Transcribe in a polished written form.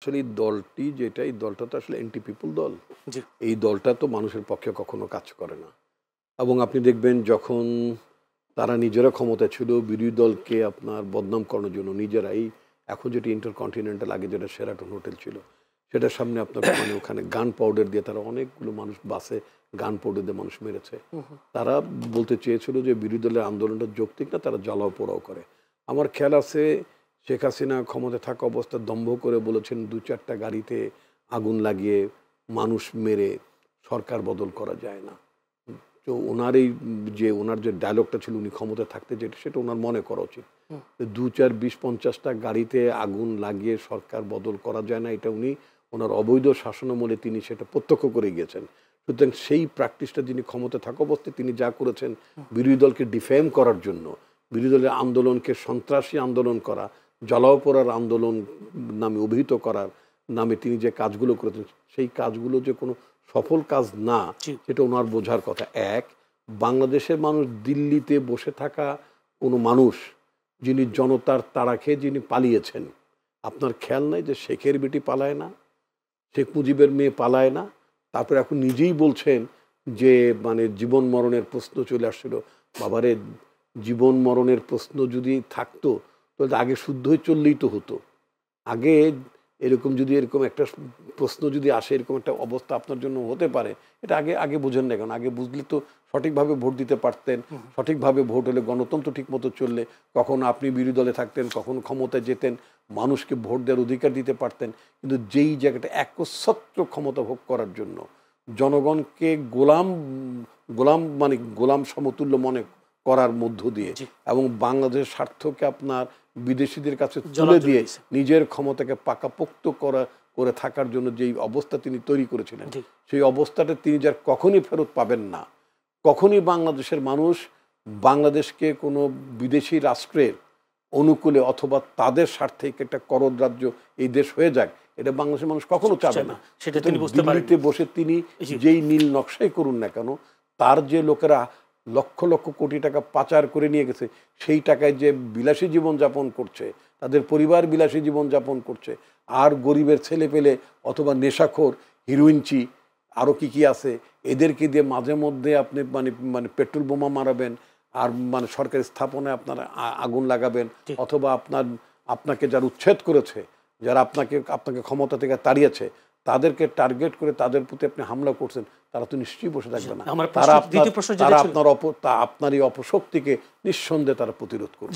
আসলে এই দলটি যেটা, এই দলটা তো আসলে অ্যান্টি পিপল দল। জি। এই দলটা তো মানুষের পক্ষে কখনো কাজ করে না। এবং আপনি দেখবেন যখন তারা নিজেরা ক্ষমতা ছিল, বিরোধী দলকে আপনার বদনাম করানোর জন্য নিজেরাই, এখন যেটি ইন্টারকন্টিনেন্টাল, আগে যেটা শেরাটন হোটেল ছিল, সেটার সামনে আপনার মানে ওখানে গান পাউডার দিয়ে তারা অনেকগুলো মানুষ, বাসে গান পাউডার দিয়ে মানুষ মেরেছে। তারা বলতে চেয়েছিল যে বিরোধী দলের আন্দোলনটা যৌক্তিক না, তারা জ্বালাও পোড়াও করে। আমার খেয়াল আছে শেখ হাসিনা ক্ষমতায় থাকা অবস্থা দম্ভ করে বলেছেন 2-4টা গাড়িতে আগুন লাগিয়ে মানুষ মেরে সরকার বদল করা যায় না। তো ওনার এই যে ওনার যে ডায়লগটা ছিল উনি ক্ষমতায় থাকতে, যেটা সেটা ওনার মনে করা উচিত। 2-4-20-50টা গাড়িতে আগুন লাগিয়ে সরকার বদল করা যায় না, এটা উনি ওনার অবৈধ শাসনামলে তিনি সেটা প্রত্যক্ষ করে গিয়েছেন। সুতরাং সেই প্র্যাকটিসটা যিনি ক্ষমতায় থাকা অবস্থায় তিনি যা করেছেন বিরোধী দলকে ডিফেম করার জন্য, বিরোধী দলের আন্দোলনকে সন্ত্রাসী আন্দোলন করা, জ্বালাও পোড়ার আন্দোলন নামে অভিহিত করার নামে তিনি যে কাজগুলো করেছেন, সেই কাজগুলো যে কোনো সফল কাজ না, সেটা ওনার বোঝার কথা। এক, বাংলাদেশের মানুষ, দিল্লিতে বসে থাকা কোনো মানুষ যিনি জনতার তাড়া খেয়ে যিনি পালিয়েছেন, আপনার খেয়াল নাই যে শেখের বেটি পালায় না, শেখ মুজিবের মেয়ে পালায় না, তারপর এখন নিজেই বলছেন যে মানে জীবন মরণের প্রশ্ন চলে আসছিল। বাবারে, জীবন মরণের প্রশ্ন যদি থাকতো তাহলে আগে শুদ্ধ হয়ে চললেই তো হতো। আগে এরকম যদি এরকম একটা প্রশ্ন যদি আসে, এরকম একটা অবস্থা আপনার জন্য হতে পারে, এটা আগে আগে বুঝেন না কেন? আগে বুঝলে তো সঠিকভাবে ভোট দিতে পারতেন। সঠিকভাবে ভোট হলে গণতন্ত্র ঠিকমতো চললে কখনো আপনি বিরোধী দলে থাকতেন, কখনো ক্ষমতায় যেতেন, মানুষকে ভোট দেওয়ার অধিকার দিতে পারতেন। কিন্তু যেই জায়গাটা একচ্ছত্র ক্ষমতা ভোগ করার জন্য জনগণকে গোলাম গোলাম মানে গোলাম সমতুল্য মনে করার মধ্য দিয়ে এবং বাংলাদেশের স্বার্থকে আপনার বিদেশিদের কাছে তুলে দিয়ে নিজের ক্ষমতাকে পাকাপোক্ত করে থাকার জন্য যেই অবস্থা তিনি তৈরি করেছিলেন, সেই অবস্থাটা তিনি যার কখনই ফেরত পাবেন না। কখনই বাংলাদেশের মানুষ বাংলাদেশকে কোনো বিদেশি রাষ্ট্রের অনুকূলে অথবা তাদের স্বার্থে একটা করদ রাজ্য এই দেশ হয়ে যাক, এটা বাংলাদেশের মানুষ কখনো চাবে না। সেটা তিনি বুঝতে পারেন। দিল্লিতে বসে তিনি যেই নীল নকশাই করুন না কেন, তার যে লোকেরা লক্ষ লক্ষ কোটি টাকা পাচার করে নিয়ে গেছে, সেই টাকায় যে বিলাসী জীবন যাপন করছে, তাদের পরিবার বিলাসী জীবন যাপন করছে, আর গরিবের ছেলে পেলে অথবা নেশাখোর, হিরোইনচি, আরও কি আছে, এদেরকে দিয়ে মাঝে মধ্যে আপনি মানে মানে পেট্রোল বোমা মারাবেন, আর মানে সরকারি স্থাপনায় আপনারা আগুন লাগাবেন, অথবা আপনাকে যারা উচ্ছেদ করেছে, যারা আপনাকে ক্ষমতা থেকে তাড়িয়েছে, তাদেরকে টার্গেট করে তাদের প্রতি আপনি হামলা করছেন, তারা তো নিশ্চয়ই বসে থাকবে না। তারা আপনার এই অপশক্তিকে নিঃসন্দেহে তারা প্রতিরোধ করবে।